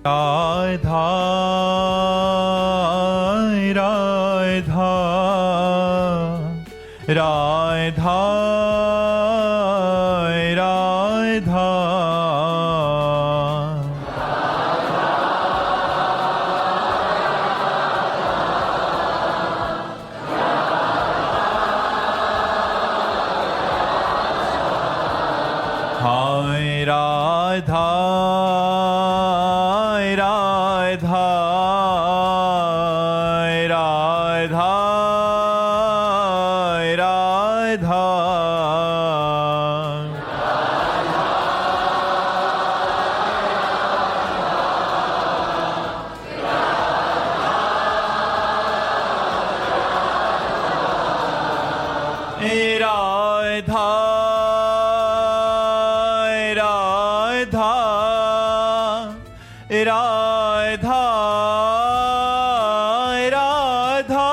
राधा राधा राधा राधा हाय राधा राधा राधा राधा राधा राधा राधा राधा हाय राधा राधा राधा राधा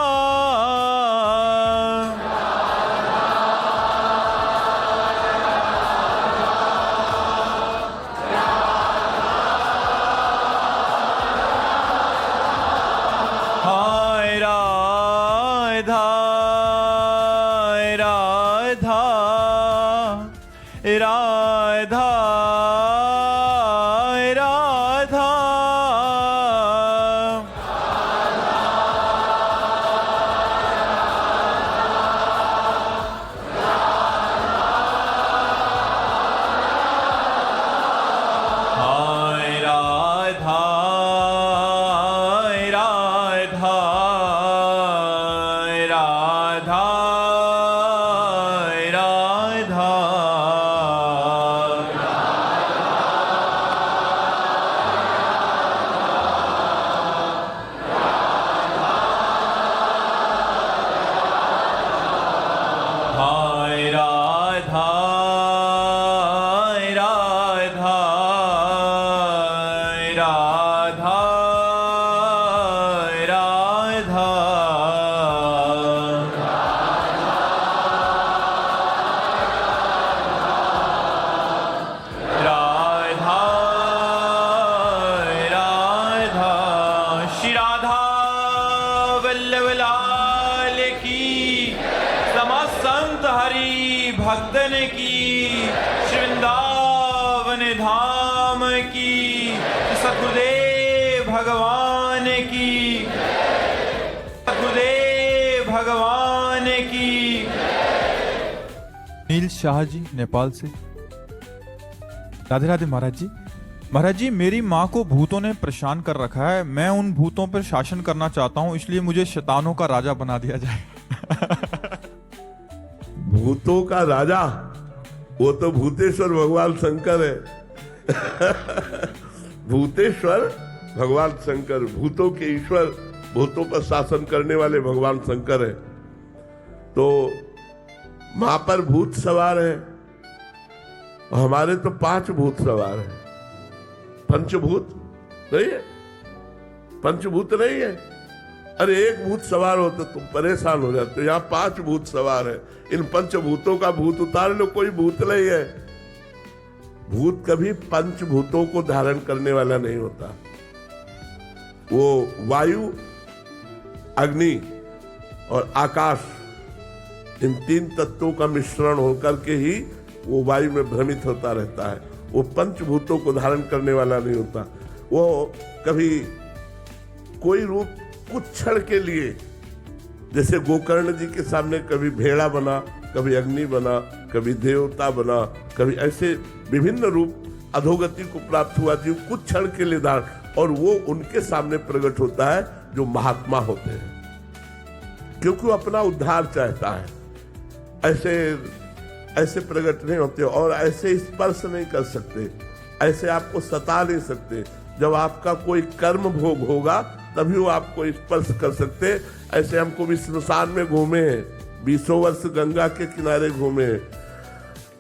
हाय राधा राधा राधा राधा हाय राधा राधा राधा राधा राधा राधा श्री राधा वल्लभ लाल की, समस्त संत हरि भक्तन की, श्री वृंदावन धाम की, सतगुरुदेव भगवान की, सतगुरुदेव भगवान की। नील शाह जी नेपाल से। राधे राधे महाराज जी। महाराज जी, मेरी माँ को भूतों ने परेशान कर रखा है। मैं उन भूतों पर शासन करना चाहता हूँ, इसलिए मुझे शैतानों का राजा बना दिया जाए। भूतों का राजा? वो तो भूतेश्वर भगवान शंकर है। भूतेश्वर भगवान शंकर, भूतों के ईश्वर, भूतों पर शासन करने वाले भगवान शंकर है। तो मां पर भूत सवार है, हमारे तो 5 भूत सवार है। पंचभूत नहीं है, पंचभूत नहीं है। अरे एक भूत सवार हो तो तुम परेशान हो जाते हो, यहाँ 5 भूत सवार है। इन पंचभूतों का भूत उतार लो, कोई भूत नहीं है। भूत कभी पंचभूतों को धारण करने वाला नहीं होता। वो वायु, अग्नि और आकाश, इन 3 तत्वों का मिश्रण होकर के ही वो वायु में भ्रमित होता रहता है। वो पंचभूतों को धारण करने वाला नहीं होता। वो कभी कोई रूप कुछ क्षण के लिए, जैसे गोकर्ण जी के सामने कभी भेड़ा बना, कभी अग्नि बना, कभी देवता बना, कभी ऐसे विभिन्न रूप अधोगति को प्राप्त हुआ जीव कुछ क्षण के लिए धारण, और वो उनके सामने प्रकट होता है जो महात्मा होते हैं, क्योंकि वो अपना उद्धार चाहता है। ऐसे प्रकट नहीं होते और ऐसे स्पर्श नहीं कर सकते, ऐसे आपको सता नहीं सकते। जब आपका कोई कर्म भोग होगा तभी वो आपको स्पर्श कर सकते। ऐसे हमको भी स्मशान में घूमे हैं, 20 वर्ष गंगा के किनारे घूमे हैं।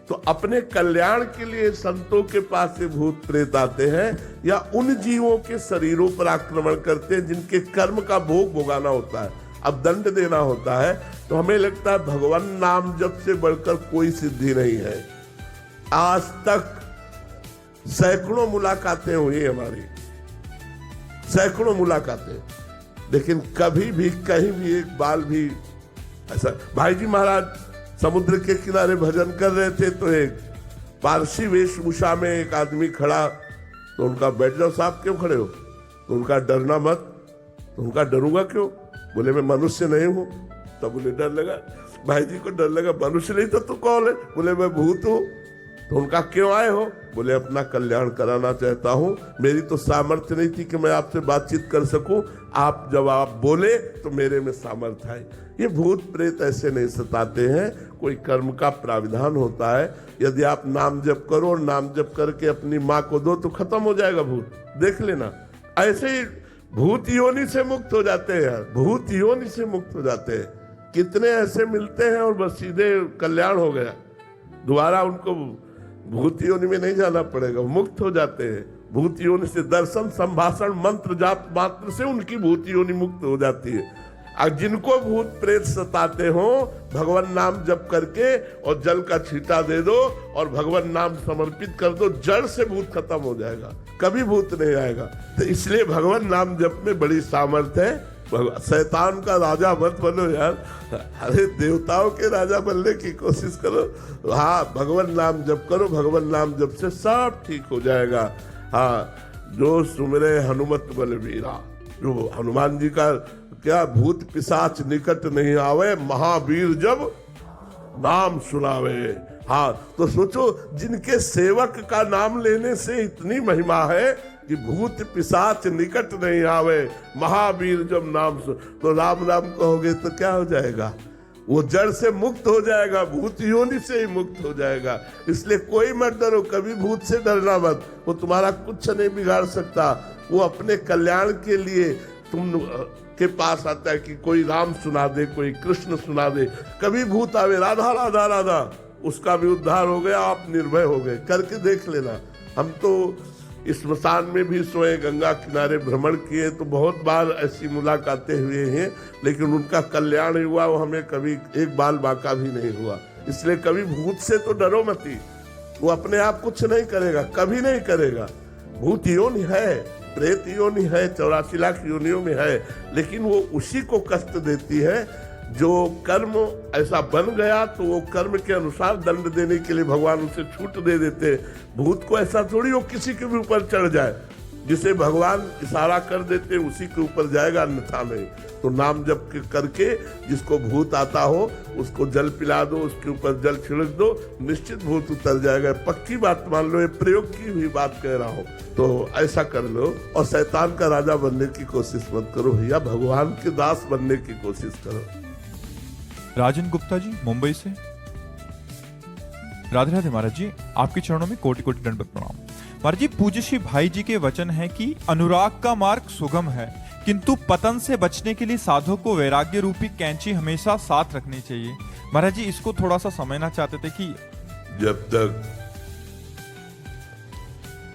तो अपने कल्याण के लिए संतों के पास से भूत प्रेत आते हैं, या उन जीवों के शरीरों पर आक्रमण करते हैं जिनके कर्म का भोग भोगाना होता है, अब दंड देना होता है। तो हमें लगता है भगवान नाम जप से बढ़कर कोई सिद्धि नहीं है। आज तक सैकड़ों मुलाकातें हुई हमारी, सैकड़ों मुलाकातें, लेकिन कभी भी कहीं भी एक बाल भी ऐसा। भाई जी महाराज समुद्र के किनारे भजन कर रहे थे तो एक पारसी वेशभूषा में एक आदमी खड़ा, तो उनका बैठ जाओ साहब, क्यों खड़े हो? तो उनका डरना मत। तो उनका डरूंगा क्यों? बोले मैं मनुष्य नहीं हूं। तब उन्हें डर लगा, भाई जी को डर लगा, मनुष्य नहीं तो तू कौन है? बोले मैं भूत हूं। तो उनका क्यों आए हो? बोले अपना कल्याण कराना चाहता हूं, मेरी तो सामर्थ्य नहीं थी कि मैं आपसे बातचीत कर सकूं, आप जब आप बोले तो मेरे में सामर्थ्य है। ये भूत प्रेत ऐसे नहीं सताते हैं, कोई कर्म का प्राविधान होता है। यदि आप नाम जप करो और नाम जप करके अपनी माँ को दो तो खत्म हो जाएगा भूत, देख लेना। ऐसे ही भूत योनि से मुक्त हो जाते हैं यार, भूत योनि से मुक्त हो जाते हैं। कितने ऐसे मिलते हैं और बस सीधे कल्याण हो गया, दोबारा उनको भूत योनि में नहीं जाना पड़ेगा, मुक्त हो जाते हैं। भूत योनि से दर्शन संभाषण मंत्र जाप मात्र से उनकी भूत योनि मुक्त हो जाती है। और जिनको भूत प्रेत सताते हो, भगवान नाम जप करके और जल का छींटा दे दो और भगवान नाम समर्पित कर दो, जड़ से भूत खत्म हो जाएगा, कभी भूत नहीं आएगा। तो इसलिए भगवान नाम जप में बड़ी सामर्थ्य है। शैतान का राजा मत बनो यार, अरे देवताओं के राजा बनने की कोशिश करो। हाँ, भगवान नाम जप करो, भगवान नाम जप से सब ठीक हो जाएगा। हाँ, जो सुमिरे हनुमत बलवीरा, जो हनुमान जी का क्या भूत पिशाच निकट नहीं आवे, महावीर जब नाम सुनावे। हाँ, तो सोचो जिनके सेवक का नाम लेने से इतनी महिमा है कि भूत पिशाच निकट नहीं आवे, महावीर जब नाम सुन, तो राम राम कहोगे तो क्या हो जाएगा? वो जड़ से मुक्त हो जाएगा, भूत योनि से ही मुक्त हो जाएगा। इसलिए कोई मत डरो, कभी भूत से डरना मत, वो तुम्हारा कुछ नहीं बिगाड़ सकता। वो अपने कल्याण के लिए तुम के पास आता है कि कोई राम सुना दे, कोई कृष्ण सुना दे। कभी भूत आवे राधा राधा राधा, उसका भी उद्धार हो गया, आप निर्भय हो गए। करके देख लेना। हम तो इस स्मशान में भी सोए, गंगा किनारे भ्रमण किए, तो बहुत बार ऐसी मुलाकातें हुए हैं, लेकिन उनका कल्याण हुआ, वो हमें कभी एक बाल बाका भी नहीं हुआ। इसलिए कभी भूत से तो डरो मत ही, वो अपने आप कुछ नहीं करेगा, कभी नहीं करेगा। भूत योनि है, प्रेत योनि है, 84 लाख योनियों में है, लेकिन वो उसी को कष्ट देती है जो कर्म ऐसा बन गया, तो वो कर्म के अनुसार दंड देने के लिए भगवान उसे छूट दे देते। भूत को ऐसा थोड़ी वो किसी के भी ऊपर चढ़ जाए, जिसे भगवान इशारा कर देते उसी के ऊपर जाएगा, अन्यथा नहीं। तो नाम जप करके जिसको भूत आता हो उसको जल पिला दो, उसके ऊपर जल छिड़क दो, निश्चित भूत उतर जाएगा। पक्की बात मान लो, ये प्रयोग की हुई बात कह रहा हूँ। तो ऐसा कर लो और शैतान का राजा बनने की कोशिश मत करो भैया, भगवान के दास बनने की कोशिश करो। राजन गुप्ता जी मुंबई से, राधे राधे महाराज जी, आपके चरणों में कोटि कोटि दंडवत प्रणाम। महाराज जी, पूज्य श्री भाई जी के वचन है कि अनुराग का मार्ग सुगम है, किंतु पतन से बचने के लिए साधक को वैराग्य रूपी कैंची हमेशा साथ रखनी चाहिए। महाराज जी, इसको थोड़ा सा समझना चाहते थे कि जब तक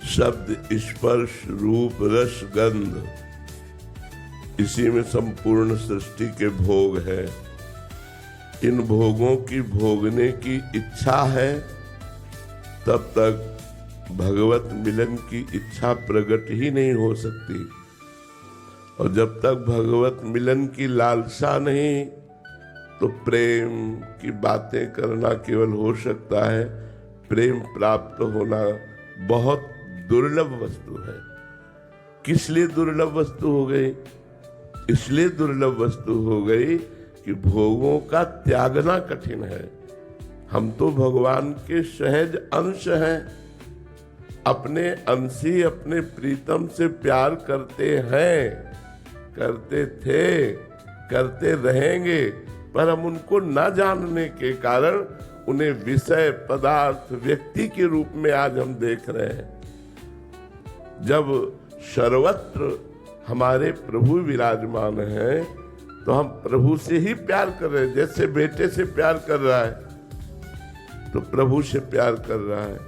शब्द स्पर्श रूप रस गंध, इसी में संपूर्ण सृष्टि के भोग है, इन भोगों की भोगने की इच्छा है, तब तक भगवत मिलन की इच्छा प्रकट ही नहीं हो सकती। और जब तक भगवत मिलन की लालसा नहीं, तो प्रेम की बातें करना केवल हो सकता है। प्रेम प्राप्त होना बहुत दुर्लभ वस्तु है। किस लिए दुर्लभ वस्तु हो गई? इसलिए दुर्लभ वस्तु हो गई कि भोगों का त्यागना कठिन है। हम तो भगवान के सहज अंश हैं, अपने अंशी अपने प्रीतम से प्यार करते हैं, करते थे, करते रहेंगे, पर हम उनको न जानने के कारण उन्हें विषय पदार्थ व्यक्ति के रूप में आज हम देख रहे हैं। जब सर्वत्र हमारे प्रभु विराजमान हैं, तो हम प्रभु से ही प्यार कर रहे हैं। जैसे बेटे से प्यार कर रहा है तो प्रभु से प्यार कर रहा है।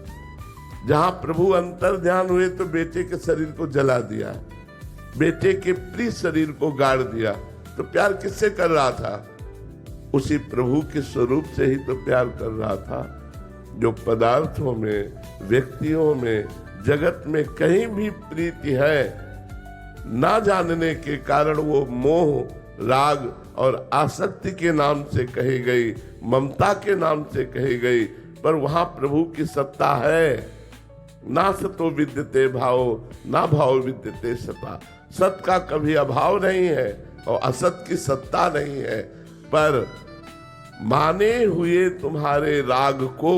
जहां प्रभु अंतर ध्यान हुए तो बेटे के शरीर को जला दिया, बेटे के प्रिय शरीर को गाड़ दिया, तो प्यार किससे कर रहा था? उसी प्रभु के स्वरूप से ही तो प्यार कर रहा था। जो पदार्थों में, व्यक्तियों में, जगत में कहीं भी प्रीति है, ना जानने के कारण वो मोह, राग और आसक्ति के नाम से कही गई, ममता के नाम से कही गई, पर वहां प्रभु की सत्ता है। ना सतो विद्यते भाव, ना भाव विद्यते सता। सत का कभी अभाव नहीं है और असत की सत्ता नहीं है, पर माने हुए तुम्हारे राग को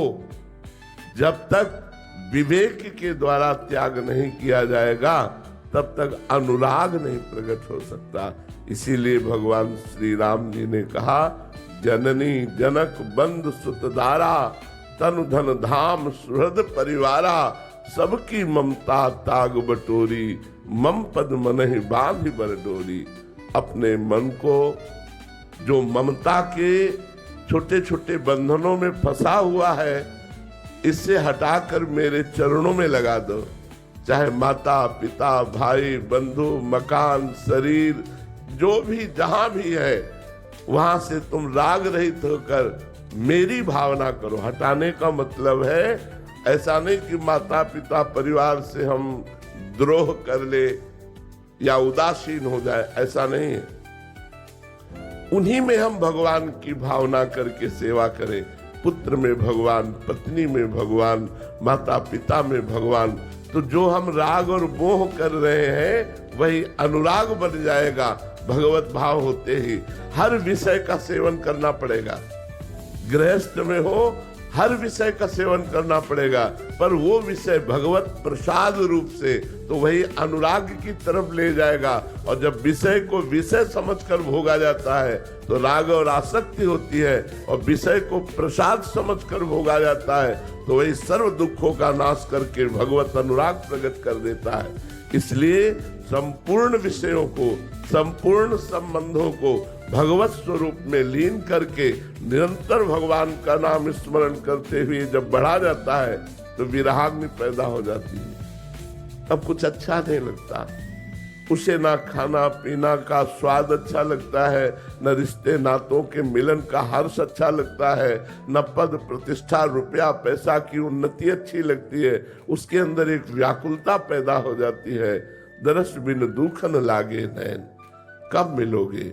जब तक विवेक के द्वारा त्याग नहीं किया जाएगा तब तक अनुराग नहीं प्रकट हो सकता। इसीलिए भगवान श्री राम जी ने कहा, जननी जनक बंधु सुतदारा, तनु धन धाम सुहृद परिवारा, सबकी ममता ताग बटोरी, मम पद मनहि बांधि बर डोरी। अपने मन को जो ममता के छोटे छोटे बंधनों में फंसा हुआ है, इससे हटाकर मेरे चरणों में लगा दो। चाहे माता पिता भाई बंधु मकान शरीर जो भी जहां भी है, वहां से तुम राग रहित होकर मेरी भावना करो। हटाने का मतलब है ऐसा नहीं कि माता पिता परिवार से हम द्रोह कर ले या उदासीन हो जाए, ऐसा नहीं है। उन्हीं में हम भगवान की भावना करके सेवा करें। पुत्र में भगवान, पत्नी में भगवान, माता पिता में भगवान। तो जो हम राग और मोह कर रहे हैं वही अनुराग बन जाएगा। भगवत भाव होते ही हर विषय का सेवन करना पड़ेगा। गृहस्थ में हो हर विषय का सेवन करना पड़ेगा, पर वो विषय भगवत प्रसाद रूप से, तो वही अनुराग की तरफ ले जाएगा। और जब विषय को विषय समझकर भोगा जाता है तो राग और आसक्ति होती है, और विषय को प्रसाद समझकर भोगा जाता है तो वही सर्व दुखों का नाश करके भगवत अनुराग प्रकट कर देता है। इसलिए संपूर्ण विषयों को, संपूर्ण संबंधों को भगवत स्वरूप में लीन करके निरंतर भगवान का नाम स्मरण करते हुए जब बढ़ा जाता है तो विराग्नि पैदा हो जाती है। अब कुछ अच्छा नहीं लगता, उसे ना खाना पीना का स्वाद अच्छा लगता है, न रिश्ते नातों के मिलन का हर्ष अच्छा लगता है, न पद प्रतिष्ठा रुपया पैसा की उन्नति अच्छी लगती है। उसके अंदर एक व्याकुलता पैदा हो जाती है। दरस बिन दुख न लागे नैन, कब मिलोगे?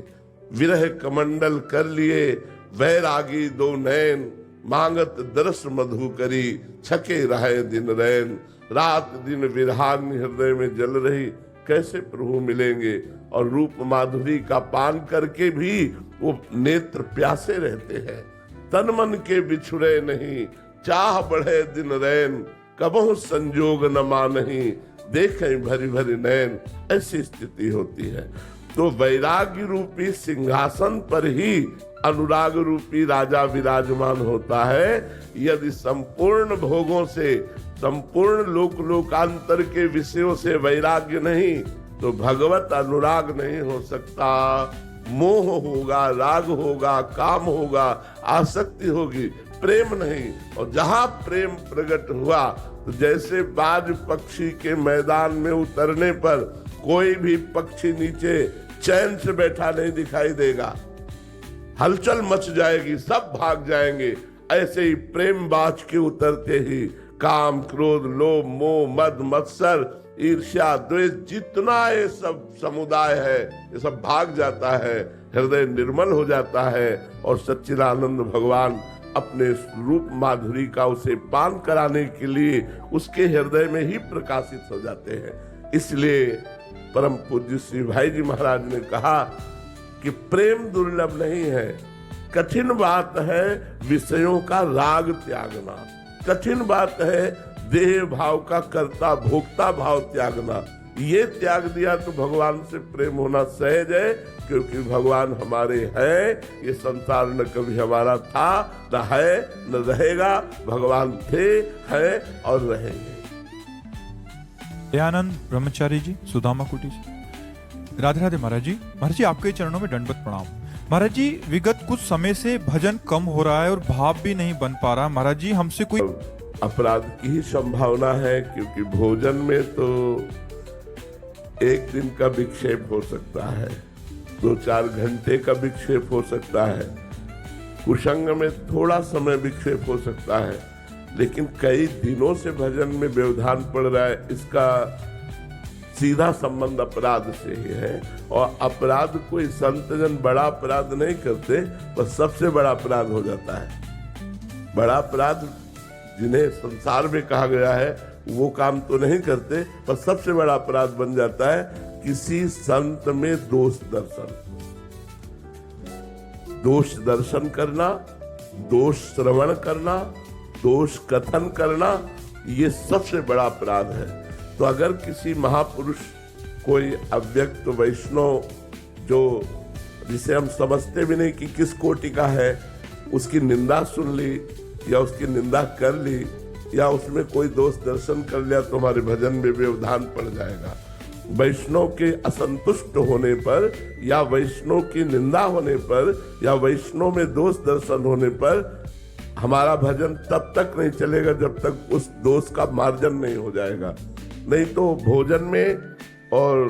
विरह कमंडल कर लिए वैरागी दो नैन, मांगत दरस मधु करी, छके रहे दिन रैन। रात दिन विरहाग्नि हृदय में जल रही, कैसे प्रभु मिलेंगे? और रूप माधुरी का पान करके भी वो नेत्र प्यासे रहते हैं। तन मन के बिछुड़े नहीं, चाह बढ़े दिन रैन, कबहु संजोग न मानही, देखें भरी भरी नैन। ऐसी स्थिति होती है। तो वैराग्य रूपी सिंहासन पर ही अनुराग रूपी राजा विराजमान होता है। यदि संपूर्ण भोगों से, संपूर्ण लोक लोकांतर के विषयों से वैराग्य नहीं तो भगवत अनुराग नहीं हो सकता। मोह होगा, राग होगा, काम होगा, आसक्ति होगी, प्रेम नहीं। और जहां प्रेम प्रकट हुआ तो जैसे बाज पक्षी के मैदान में उतरने पर कोई भी पक्षी नीचे चैन से बैठा नहीं दिखाई देगा, हलचल मच जाएगी, सब भाग जाएंगे। ऐसे ही प्रेम बाज के उतरते ही काम क्रोध लोभ मोह मद मत्सर ईर्ष्या द्वेष जितना ये सब समुदाय है ये सब भाग जाता है। हृदय निर्मल हो जाता है और सच्चिदानंद भगवान अपने रूप माधुरी का उसे पान कराने के लिए उसके हृदय में ही प्रकाशित हो जाते हैं। इसलिए परम पूज्य श्री भाई जी महाराज ने कहा कि प्रेम दुर्लभ नहीं है, कठिन बात है विषयों का राग त्यागना, कठिन बात है देह भाव का कर्ता भोक्ता भाव त्यागना। ये त्याग दिया तो भगवान से प्रेम होना सहज है, क्योंकि भगवान हमारे हैं। ये संसार न कभी हमारा था, न है, न रहेगा। भगवान थे, हैं और रहेंगे। दयानंद ब्रह्मचारी जी, सुदामा कुटी जी, राधे राधे महाराज जी। महाराज जी आपके चरणों में दंडवत प्रणाम। महाराज जी विगत कुछ समय से भजन कम हो रहा है और भाव भी नहीं बन पा रहा। महाराज जी हमसे कोई अपराध की ही संभावना है, क्योंकि भोजन में तो एक दिन का विक्षेप हो सकता है, 2-4 घंटे का विक्षेप हो सकता है, कुसंग में थोड़ा समय विक्षेप हो सकता है, लेकिन कई दिनों से भजन में व्यवधान पड़ रहा है। इसका सीधा संबंध अपराध से ही है। और अपराध कोई संतजन बड़ा अपराध नहीं करते, बस सबसे बड़ा अपराध हो जाता है। बड़ा अपराध जिन्हें संसार में कहा गया है वो काम तो नहीं करते, पर सबसे बड़ा अपराध बन जाता है किसी संत में दोष दर्शन। दोष दर्शन करना, दोष श्रवण करना, दोष कथन करना, ये सबसे बड़ा अपराध है। तो अगर किसी महापुरुष, कोई अव्यक्त वैष्णव जो जिसे हम समझते भी नहीं कि किस कोटि का है, उसकी निंदा सुन ली या उसकी निंदा कर ली या उसमें कोई दोष दर्शन कर लिया तो हमारे भजन में व्यवधान पड़ जाएगा। वैष्णव के असंतुष्ट होने पर या वैष्णव की निंदा होने पर या वैष्णव में दोष दर्शन होने पर हमारा भजन तब तक नहीं चलेगा जब तक उस दोष का मार्जन नहीं हो जाएगा। नहीं तो भोजन में और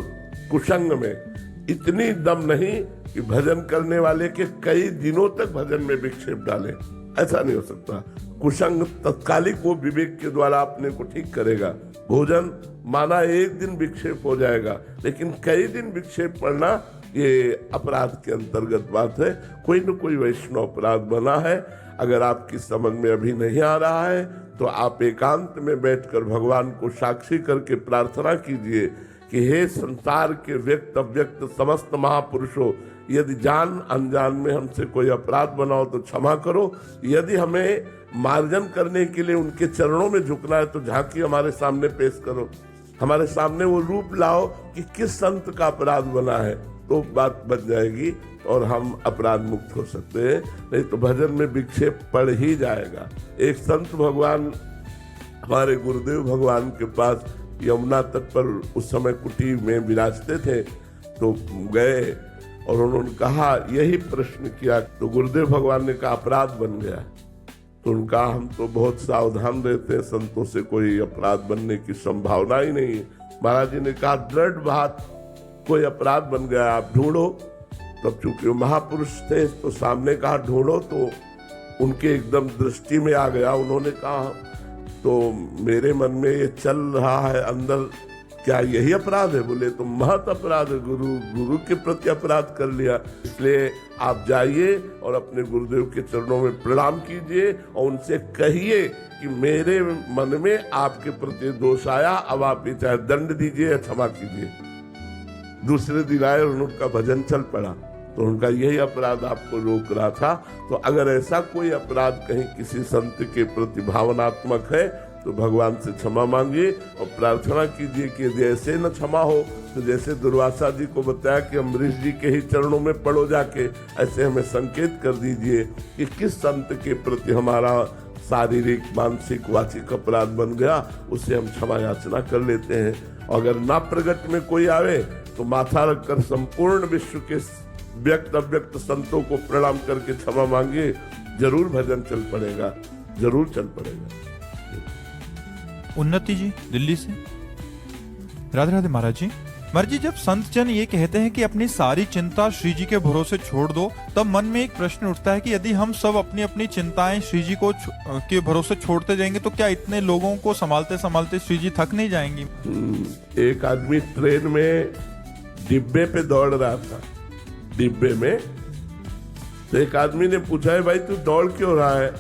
कुसंग में इतनी दम नहीं कि भजन करने वाले के कई दिनों तक भजन में विक्षेप डाले, ऐसा नहीं हो सकता। कुसंग तत्कालिक वो विवेक के द्वारा अपने को ठीक करेगा। भोजन माना एक दिन विक्षेप हो जाएगा, लेकिन कई दिन विक्षेप पड़ना ये अपराध के अंतर्गत बात है। कोई न कोई वैष्णव अपराध बना है। अगर आपकी समझ में अभी नहीं आ रहा है तो आप एकांत में बैठकर भगवान को साक्षी करके प्रार्थना कीजिए कि हे संसार के व्यक्त अव्यक्त समस्त महापुरुषों, यदि जान अनजान में हमसे कोई अपराध बना हो तो क्षमा करो। यदि हमें मार्जन करने के लिए उनके चरणों में झुकना है तो झांकी हमारे सामने पेश करो, हमारे सामने वो रूप लाओ कि किस संत का अपराध बना है, तो बात बच जाएगी और हम अपराध मुक्त हो सकते हैं। नहीं तो भजन में विक्षेप पड़ ही जाएगा। एक संत भगवान, हमारे गुरुदेव भगवान के पास यमुना तट पर उस समय कुटी में विराजते थे, तो गए और उन्होंने कहा, यही प्रश्न किया, तो गुरुदेव भगवान ने कहा अपराध बन गया। तो उनका हम तो बहुत सावधान रहते हैं, संतों से कोई अपराध बनने की संभावना ही नहीं है। महाराज जी ने कहा दृढ़ बात, कोई अपराध बन गया आप ढूंढो। तब चूंकि वो महापुरुष थे तो सामने कहा ढूंढो, तो उनके एकदम दृष्टि में आ गया। उन्होंने कहा तो मेरे मन में ये चल रहा है अंदर, क्या यही अपराध है? बोले तो महत अपराध है, गुरु के प्रति अपराध कर लिया। इसलिए आप जाइए और अपने गुरुदेव के चरणों में प्रणाम कीजिए और उनसे कहिए कि मेरे मन में आपके प्रति दोष आया, अब आप ये चाहे दंड दीजिए या क्षमा कीजिए। दूसरे दिन आए और उनका भजन चल पड़ा। तो उनका यही अपराध आपको रोक रहा था। तो अगर ऐसा कोई अपराध कहीं किसी संत के प्रति भावनात्मक है तो भगवान से क्षमा मांगिए और प्रार्थना कीजिए कि यदि ऐसे न क्षमा हो तो जैसे दुर्वासा जी को बताया कि अम्बरीश जी के ही चरणों में पड़ो जाके, ऐसे हमें संकेत कर दीजिए कि किस संत के प्रति हमारा शारीरिक मानसिक वाचिक अपराध बन गया, उससे हम क्षमा याचना कर लेते हैं। और अगर ना प्रगट में कोई आवे तो माथा रखकर संपूर्ण विश्व के व्यक्त अव्यक्त संतों को प्रणाम करके क्षमा मांगिए, जरूर भजन चल पड़ेगा, जरूर चल पड़ेगा। उन्नति जी दिल्ली से। राधे राधे महाराज जी। महाराज जी, जब संत जन ये कहते हैं कि अपनी सारी चिंता श्री जी के भरोसे छोड़ दो, तब मन में एक प्रश्न उठता है कि यदि हम सब अपनी अपनी चिंताएं श्री जी को के भरोसे छोड़ते जाएंगे तो क्या इतने लोगों को संभालते संभालते श्री जी थक नहीं जाएंगी? एक आदमी ट्रेन में डिब्बे पे दौड़ रहा था, डिब्बे में। तो एक आदमी ने पूछा है भाई तू दौड़ क्यों रहा है?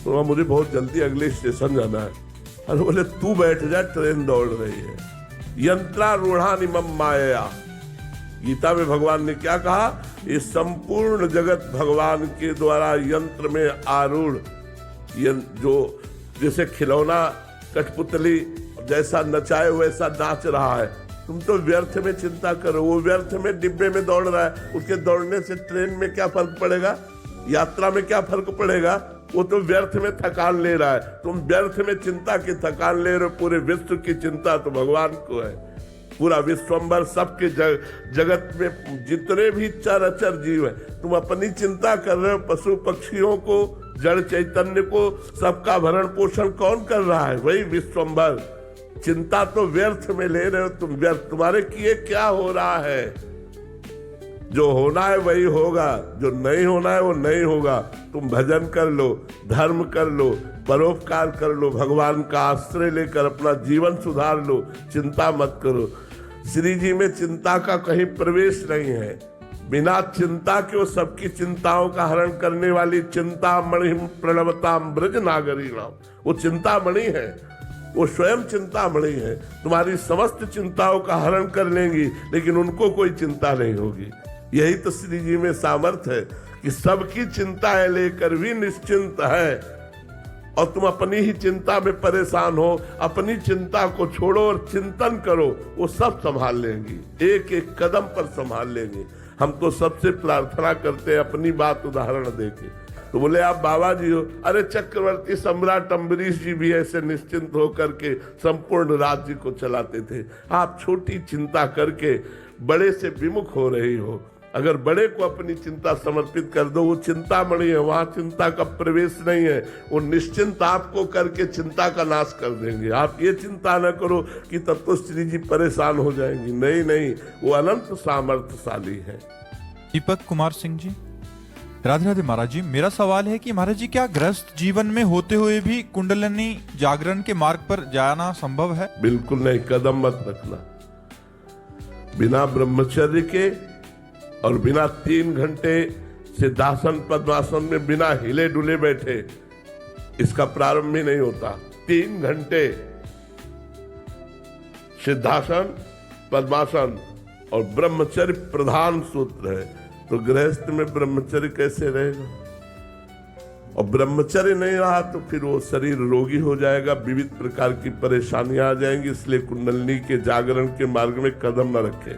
तो मुझे बहुत जल्दी अगले स्टेशन जाना है। अरे बोले तू बैठ जा, ट्रेन दौड़ रही है। यंत्रारूढ़ानिमम माया, गीता में भगवान ने क्या कहा? ये संपूर्ण जगत भगवान के द्वारा यंत्र में आरूढ़, जो जैसे खिलौना कठपुतली जैसा नचाए वैसा नाच रहा है। तुम तो व्यर्थ में चिंता करो, वो व्यर्थ में डिब्बे में दौड़ रहा है, उसके दौड़ने से ट्रेन में क्या फर्क पड़ेगा, यात्रा में क्या फर्क पड़ेगा? वो तो व्यर्थ में थकान ले रहा है, तुम व्यर्थ में चिंता की थकान ले रहे हो। पूरे विश्व की चिंता तो भगवान को है। पूरा विश्वम्बर सबके जगत में जितने भी चराचर जीव है, तुम अपनी चिंता कर रहे हो। पशु पक्षियों को, जड़ चैतन्य को, सबका भरण पोषण कौन कर रहा है? वही विश्वम्बर। चिंता तो व्यर्थ में ले रहे हो तुम, व्यर्थ। तुम्हारे किए क्या हो रहा है? जो होना है वही होगा, जो नहीं होना है वो नहीं होगा। तुम भजन कर लो, धर्म कर लो, परोपकार कर लो, भगवान का आश्रय लेकर अपना जीवन सुधार लो, चिंता मत करो। श्री जी में चिंता का कहीं प्रवेश नहीं है। बिना चिंता के वो सबकी चिंताओं का हरण करने वाली चिंता मणि प्रणवताम ब्रज नागरी नाम, वो चिंतामणि है, वो स्वयं चिंतामणि है। तुम्हारी समस्त चिंताओं का हरण कर लेंगी, लेकिन उनको कोई चिंता नहीं होगी। यही तो श्री जी में सामर्थ्य है कि सबकी चिंता लेकर भी निश्चिंत है, और तुम अपनी ही चिंता में परेशान हो। अपनी चिंता को छोड़ो और चिंतन करो, वो सब संभाल लेंगी, एक एक कदम पर संभाल लेंगी। हम तो सबसे प्रार्थना करते हैं अपनी बात उदाहरण देके। तो बोले आप बाबा जी हो, अरे चक्रवर्ती सम्राट अम्बरीश जी भी ऐसे निश्चिंत होकर के संपूर्ण राज्य को चलाते थे। आप छोटी चिंता करके बड़े से विमुख हो रही हो। अगर बड़े को अपनी चिंता समर्पित कर दो, वो चिंतामणि है, वहां चिंता का प्रवेश नहीं है। वो निश्चिंत आपको करके चिंता का नाश कर देंगे। आप ये चिंता न करो कि तब तो श्री जी परेशान हो जाएंगी। नहीं नहीं, वो अनंत सामर्थ्यशाली है। दीपक कुमार सिंह जी, राधे राधे महाराज जी। मेरा सवाल है कि महाराज जी, क्या गृहस्थ जीवन में होते हुए भी कुंडलिनी जागरण के मार्ग पर जाना संभव है? बिल्कुल नहीं, कदम मत रखना। बिना ब्रह्मचर्य के और बिना 3 घंटे सिद्धासन पद्मासन में बिना हिले डुले बैठे इसका प्रारंभ ही नहीं होता। 3 घंटे सिद्धासन पद्मासन और ब्रह्मचर्य प्रधान सूत्र है। तो गृहस्थ में ब्रह्मचर्य कैसे रहेगा? और ब्रह्मचर्य नहीं रहा तो फिर वो शरीर रोगी हो जाएगा, विविध प्रकार की परेशानियां आ जाएंगी। इसलिए कुंडलिनी के जागरण के मार्ग में कदम न रखें।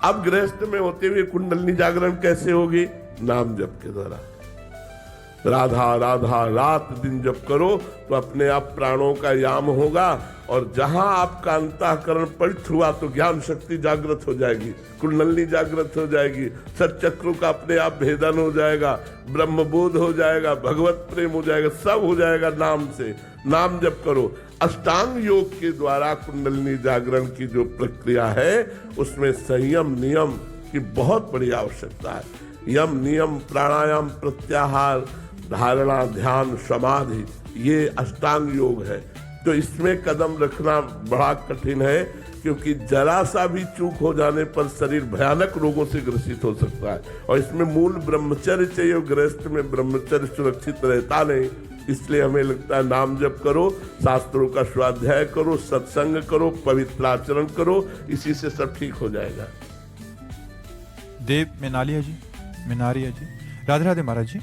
अब गृहस्थ में होते हुए कुंडलिनी जागरण कैसे होगी? नाम जप के द्वारा। राधा राधा रात दिन जप करो तो अपने आप प्राणों का याम होगा, और जहां आपका अंतःकरण पवित्र हुआ तो ज्ञान शक्ति जागृत हो जाएगी, कुंडलिनी जागृत हो जाएगी, सच्चक्रों का अपने आप भेदन हो जाएगा, ब्रह्मबोध हो जाएगा, भगवत प्रेम हो जाएगा, सब हो जाएगा नाम से। नाम जप करो। अष्टांग योग के द्वारा कुंडलिनी जागरण की जो प्रक्रिया है उसमें संयम नियम की बहुत बड़ी आवश्यकता है। यम नियम प्राणायाम प्रत्याहार धारणा ध्यान समाधि, ये अष्टांग योग है। तो इसमें कदम रखना बड़ा कठिन है, क्योंकि जरा सा भी चूक हो जाने पर शरीर भयानक रोगों से ग्रसित हो सकता है। और इसमें मूल ब्रह्मचर्य चाहिए। गृहस्थ में ब्रह्मचर्य सुरक्षित रहता नहीं। इसलिए हमें लगता है नाम जप करो, शास्त्रों का स्वाध्याय करो, सत्संग करो, पवित्र आचरण करो, इसी से सब ठीक हो जाएगा। देव मेनालिया जी, मेनारिया जी, राधे राधे महाराज जी।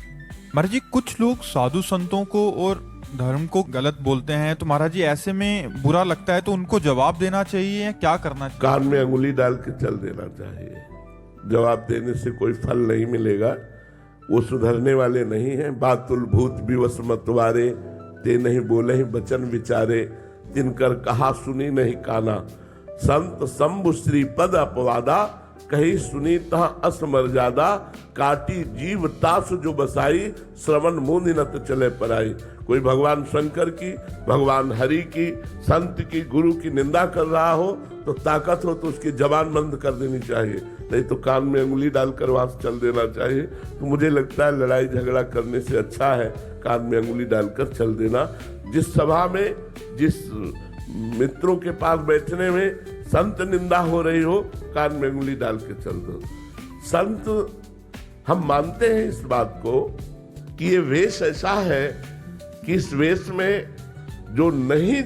महाराज जी, कुछ लोग साधु संतों को और धर्म को गलत बोलते हैं, तो महाराज जी ऐसे में बुरा लगता है तो उनको जवाब देना चाहिए, क्या करना चाहिए? कान में अंगुली डाल के चल देना चाहिए। जवाब देने से कोई फल नहीं मिलेगा, वो सुधरने वाले नहीं हैं। बातुल भूत विवश मतवारे, ते नहीं बोले ही बचन विचारे, तिनकर कहा सुनी नहीं काना, संत शंभु श्री पद अपवादा, कही सुनी तहा असमर्यादा, काटी जीव तास जो बसाई, श्रवण मुंह न चले पराई। कोई भगवान शंकर की, भगवान हरि की, संत की, गुरु की निंदा कर रहा हो तो ताकत हो तो उसकी जबान बंद कर देनी चाहिए, नहीं तो कान में अंगुली डालकर वहां से चल देना चाहिए। तो मुझे लगता है लड़ाई झगड़ा करने से अच्छा है कान में अंगुली डालकर चल देना। जिस सभा में, जिस मित्रों के पास बैठने में संत निंदा हो रही हो, कान में अंगुली डाल के चल दो। संत, हम मानते हैं इस बात को कि ये वेश ऐसा है कि इस वेश में जो नहीं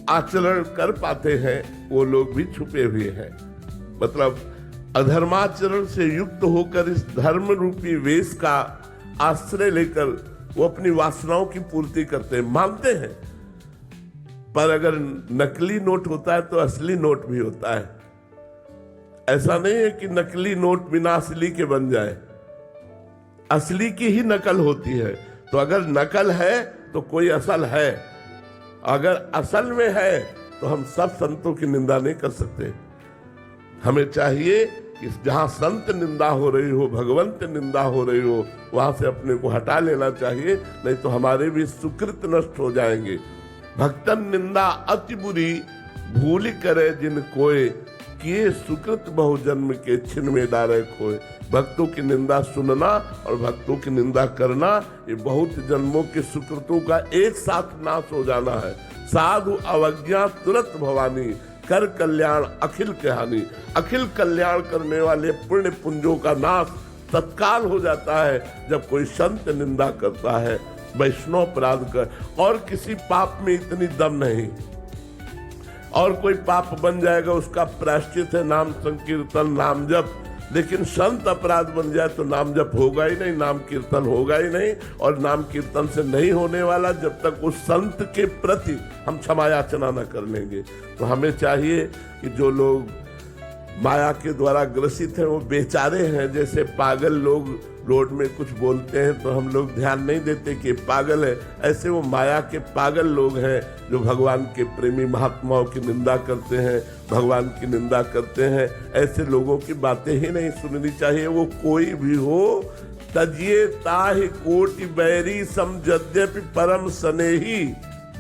आचरण कर पाते हैं वो लोग भी छुपे हुए हैं। मतलब अधर्माचरण से युक्त होकर इस धर्म रूपी वेश का आश्रय लेकर वो अपनी वासनाओं की पूर्ति करते हैं, मानते हैं। पर अगर नकली नोट होता है तो असली नोट भी होता है। ऐसा नहीं है कि नकली नोट बिना असली के बन जाए, असली की ही नकल होती है। तो अगर नकल है तो कोई असल है, अगर असल में है तो हम सब संतों की निंदा नहीं कर सकते। हमें चाहिए कि जहां संत निंदा हो रही हो, भगवंत निंदा हो रही हो, वहां से अपने को हटा लेना चाहिए, नहीं तो हमारे भी सुकृत नष्ट हो जाएंगे। भक्तन निंदा अति बुरी, भूल करे जिन कोय, किए सुकृत बहुजन्म के छिन में डारे खोए। भक्तों की निंदा सुनना और भक्तों की निंदा करना, ये बहुत जन्मों के सुकृतों का एक साथ नाश हो जाना है। साधु अवज्ञा तुरंत भवानी, कर कल्याण अखिल कहानी। अखिल कल्याण करने वाले पुण्य पुंजों का नाश तत्काल हो जाता है जब कोई संत निंदा करता है, वैष्णव अपराध कर। और किसी पाप में इतनी दम नहीं, और कोई पाप बन जाएगा उसका प्रायश्चित है नाम संकीर्तन, नाम जप। लेकिन संत अपराध बन जाए तो नाम जप होगा ही नहीं, नाम कीर्तन होगा ही नहीं, और नाम कीर्तन से नहीं होने वाला जब तक उस संत के प्रति हम क्षमा याचना न कर लेंगे। तो हमें चाहिए कि जो लोग माया के द्वारा ग्रसित हैं वो बेचारे हैं। जैसे पागल लोग रोड में कुछ बोलते हैं तो हम लोग ध्यान नहीं देते कि पागल है, ऐसे वो माया के पागल लोग हैं जो भगवान के प्रेमी महात्माओं की निंदा करते हैं, भगवान की निंदा करते हैं। ऐसे लोगों की बातें ही नहीं सुननी चाहिए, वो कोई भी हो। तजिए ताहि कोटि बैरी सम यद्यपि परम स्नेही,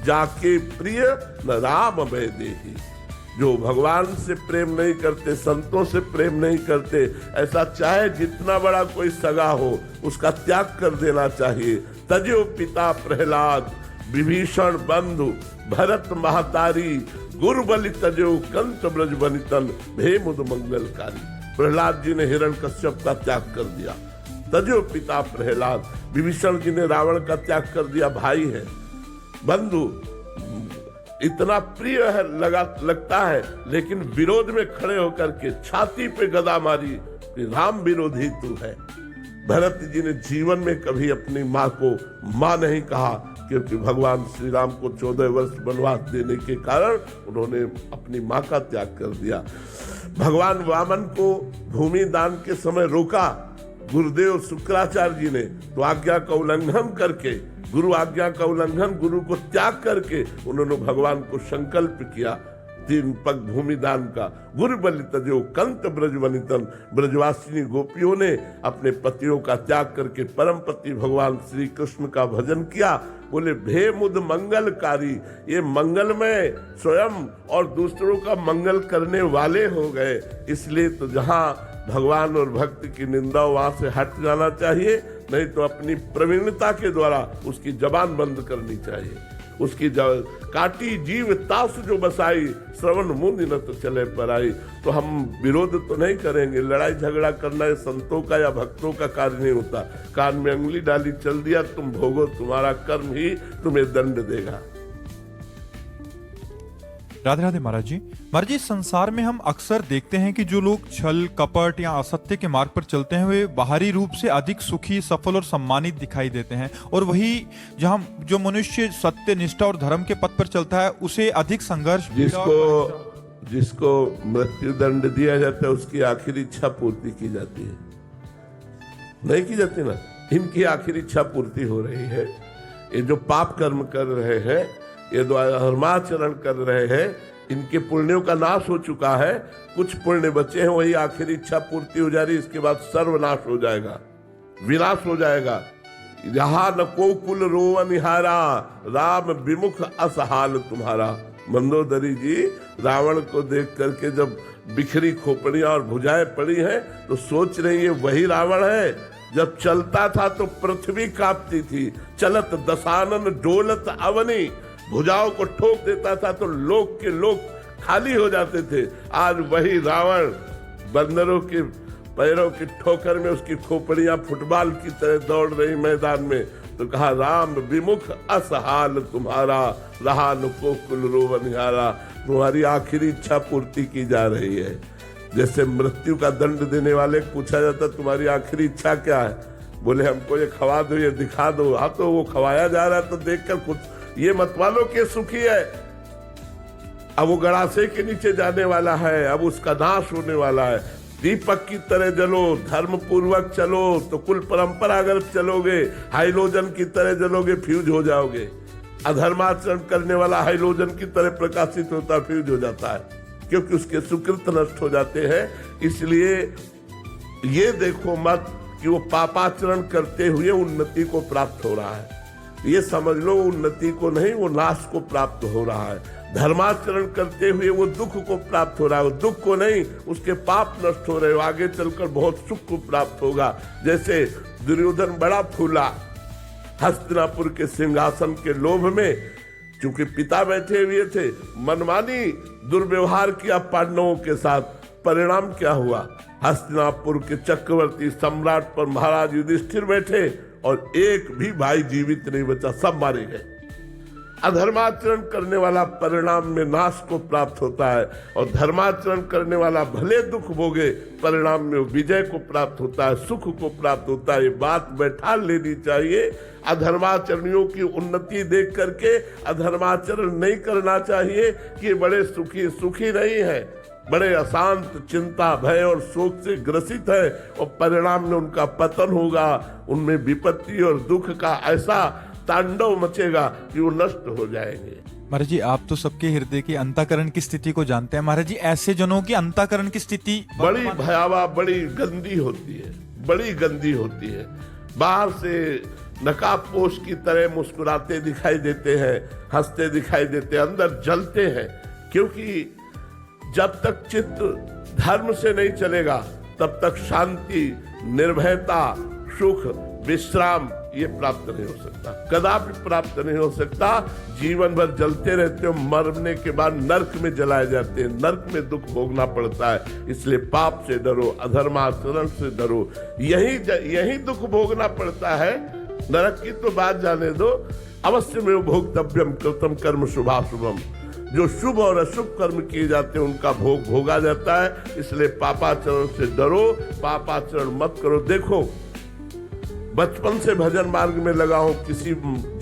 जाके प्रिय न राम भय देही। जो भगवान से प्रेम नहीं करते, संतों से प्रेम नहीं करते, ऐसा चाहे जितना बड़ा कोई सगा हो उसका त्याग कर देना चाहिए। तजो पिता प्रहलाद, विभीषण बंधु, भरत महतारी, गुरु बलि तजो कंत ब्रज बनितन, भे मुद मंगलकारी। प्रहलाद जी ने हिरण्यकश्यप का त्याग कर दिया, तजो पिता प्रहलाद। विभीषण जी ने रावण का त्याग कर दिया, भाई है, बंधु, इतना प्रिय है लगता है, लेकिन विरोध में खड़े होकर के छाती पे गदा मारी कि राम विरोधी तू है। भरत जी ने जीवन में कभी अपनी माँ को माँ नहीं कहा, क्योंकि भगवान श्री राम को 14 वर्ष वनवास देने के कारण उन्होंने अपनी माँ का त्याग कर दिया। भगवान वामन को भूमि दान के समय रोका गुरुदेव शुक्राचार्य जी ने, तो आज्ञा का उल्लंघन करके, गुरु आज्ञा का उल्लंघन, गुरु को त्याग करके उन्होंने भगवान को संकल्प किया 3 पग भूमि दान का। गुरु बलि तजो कंत ब्रज बनितन। ब्रजवासिनी गोपियों ने अपने पतियों का त्याग करके परम पति भगवान श्री कृष्ण का भजन किया। बोले भे मुद मंगलकारी, ये मंगलमय स्वयं और दूसरों का मंगल करने वाले हो गए। इसलिए तो जहाँ भगवान और भक्ति की निंदा वहां से हट जाना चाहिए, नहीं तो अपनी प्रवीणता के द्वारा उसकी जबान बंद करनी चाहिए। उसकी काटी जीव तास जो बसाई, श्रवण मुंद न तो चले पर आई। तो हम विरोध तो नहीं करेंगे, लड़ाई झगड़ा करना ये संतों का या भक्तों का कार्य नहीं होता। कान में अंगुली डाली चल दिया, तुम भोगो, तुम्हारा कर्म ही तुम्हें दंड देगा। राधे राधे महाराज जी। महाराज जी, संसार में हम अक्सर देखते हैं कि जो लोग छल कपट या असत्य के मार्ग पर चलते हैं वे बाहरी रूप से अधिक सुखी, सफल और सम्मानित दिखाई देते हैं, और वही जहां जो मनुष्य सत्य, निष्ठा और धर्म के पथ पर चलता है उसे अधिक संघर्ष, जिसको मृत्यु दंड दिया जाता है उसकी आखिरी इच्छा पूर्ति की जाती है, नहीं की जाती ना। इनकी आखिरी इच्छा पूर्ति हो रही है। ये जो पाप कर्म कर रहे हैं, ये धर्माचरण कर रहे हैं, इनके पुण्यों का नाश हो चुका है। कुछ पुण्य बचे हैं, वही आखिरी इच्छा पूर्ति हो जा रही। इसके बाद सर्वनाश हो जाएगा, विनाश हो जाएगा। यहाँ न को कुल रोवन निहारा, राम विमुख असहाल तुम्हारा। मंदोदरी जी रावण को देख करके जब बिखरी खोपड़ियां और भुजाएं पड़ी हैं तो सोच रही है वही रावण है। जब चलता था तो पृथ्वी कांपती थी, चलत दशानन डोलत अवनी। भुजाओं को ठोक देता था तो लोक के लोक खाली हो जाते थे। आज वही रावण बंदरों के पैरों की ठोकर में उसकी खोपड़ियां फुटबॉल की तरह दौड़ रही मैदान में। तो कहा राम विमुख असहाल तुम्हारा, रहा न को कुल रोवनिहारा। तुम्हारी आखिरी इच्छा पूर्ति की जा रही है। जैसे मृत्यु का दंड देने वाले पूछा जाता तुम्हारी आखिरी इच्छा क्या है, बोले हमको ये खवा दो, ये दिखा दो। हाँ, तो वो खवाया जा रहा है तो देखकर कुछ ये मत मानो कि सुखी है। अब वो गड़ासे के नीचे जाने वाला है, अब उसका नाश होने वाला है। दीपक की तरह जलो, धर्म पूर्वक चलो तो कुल परंपरा अगर चलोगे, हाइलोजन की तरह जलोगे फ्यूज हो जाओगे। अधर्माचरण करने वाला हाइलोजन की तरह प्रकाशित होता फ्यूज हो जाता है, क्योंकि उसके सुकृत नष्ट हो जाते हैं। इसलिए ये देखो मत कि वो पापाचरण करते हुए उन्नति को प्राप्त हो रहा है। ये समझ लो उन्नति को नहीं, वो नाश को प्राप्त हो रहा है। धर्माचरण करते हुए वो दुख को प्राप्त हो रहा है, वो दुख को नहीं, उसके पाप नष्ट हो रहे हो, आगे चलकर बहुत सुख को प्राप्त होगा। जैसे दुर्योधन बड़ा फूला हस्तिनापुर के सिंहासन के लोभ में, क्योंकि पिता बैठे हुए थे, मनमानी दुर्व्यवहार किया पांडवों के साथ। परिणाम क्या हुआ? हस्तिनापुर के चक्रवर्ती सम्राट पर महाराज युधिष्ठिर बैठे और एक भी भाई जीवित नहीं बचा, सब मारे गए। अधर्माचरण करने वाला परिणाम में नाश को प्राप्त होता है, और धर्माचरण करने वाला भले दुख भोगे, परिणाम में विजय को प्राप्त होता है, सुख को प्राप्त होता है। ये बात बैठा लेनी चाहिए। अधर्माचरणियों की उन्नति देख करके अधर्माचरण नहीं करना चाहिए कि ये बड़े सुखी नहीं है, बड़े अशांत, चिंता, भय और शोक से ग्रसित है, और परिणाम में उनका पतन होगा, उनमें विपत्ति और दुख का ऐसा तांडव मचेगा कि वो नष्ट हो जाएंगे। महाराज जी, आप तो सबके हृदय की अंतःकरण की स्थिति को जानते हैं। महाराज जी, ऐसे जनों की अंतःकरण की स्थिति बड़ी भयावह, बड़ी गंदी होती है, बड़ी गंदी होती है। बाहर से नकाबपोश की तरह मुस्कुराते दिखाई देते हैं, हंसते दिखाई देते हैं, अंदर जलते हैं। क्योंकि जब तक चित्त धर्म से नहीं चलेगा, तब तक शांति, निर्भयता, सुख, विश्राम ये प्राप्त नहीं हो सकता, कदापि प्राप्त नहीं हो सकता। जीवन भर जलते रहते हो, मरने के बाद नरक में जलाए जाते हैं, नरक में दुख भोगना पड़ता है। इसलिए पाप से डरो, अधर्माचरण से डरो, यही दुख भोगना पड़ता है। नरक की तो बात जाने दो, अवश्य में भोक्तव्यम कृतम कर्म शुभाशुभम, जो शुभ और अशुभ कर्म किए जाते हैं उनका भोग भोगा जाता है। इसलिए पापाचरण से डरो, पापाचरण मत करो। देखो, बचपन से भजन मार्ग में लगा हूं, किसी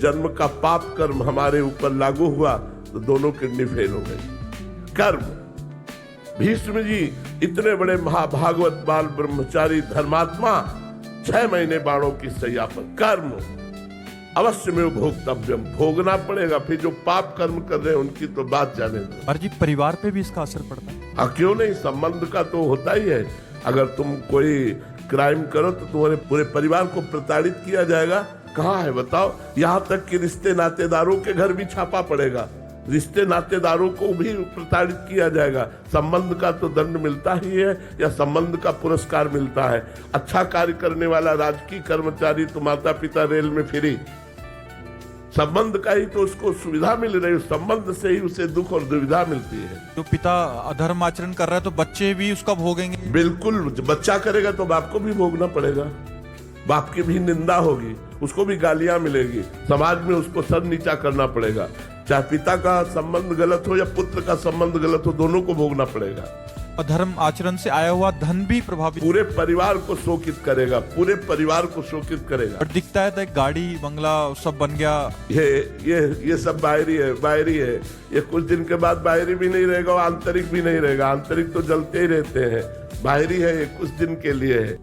जन्म का पाप कर्म हमारे ऊपर लागू हुआ तो दोनों किडनी फेल हो गई। कर्म, भीष्म जी इतने बड़े महाभागवत बाल ब्रह्मचारी धर्मात्मा, 6 महीने बाणों की सैया पर। कर्म अवश्य में भोक्तव्यम, भोगना पड़ेगा। फिर जो पाप कर्म कर रहे हैं उनकी तो बात जाने दो। महाराज जी, परिवार पे भी इसका असर पड़ता है? हाँ, क्यों नहीं, संबंध का तो होता ही है। अगर तुम कोई क्राइम करो तो तुम्हारे पूरे परिवार को प्रताड़ित किया जाएगा। कहाँ है बताओ? यहाँ तक कि रिश्ते नातेदारों के घर भी छापा पड़ेगा, रिश्ते नातेदारों को भी प्रताड़ित किया जाएगा। संबंध का तो दंड मिलता ही है, या संबंध का पुरस्कार मिलता है। अच्छा कार्य करने वाला राजकीय कर्मचारी तो माता पिता रेल में फ्री, संबंध का ही तो उसको सुविधा मिल रही है, संबंध से ही उसे दुख और दुविधा मिलती है। तो पिता अधर्म आचरण कर रहा है तो बच्चे भी उसका भोगेंगे? बिल्कुल, बच्चा करेगा तो बाप को भी भोगना पड़ेगा, बाप की भी निंदा होगी, उसको भी गालियां मिलेगी, समाज में उसको सर नीचा करना पड़ेगा। चाहे पिता का संबंध गलत हो या पुत्र का संबंध गलत हो, दोनों को भोगना पड़ेगा। अधर्म आचरण से आया हुआ धन भी प्रभावित, पूरे परिवार को शोकित करेगा, पूरे परिवार को शोकित करेगा। और दिखता है तो एक गाड़ी बंगला सब बन गया। ये सब बाहरी है, बाहरी है। ये कुछ दिन के बाद बाहरी भी नहीं रहेगा और आंतरिक भी नहीं रहेगा। आंतरिक तो जलते ही रहते हैं, बाहरी है ये कुछ दिन के लिए है।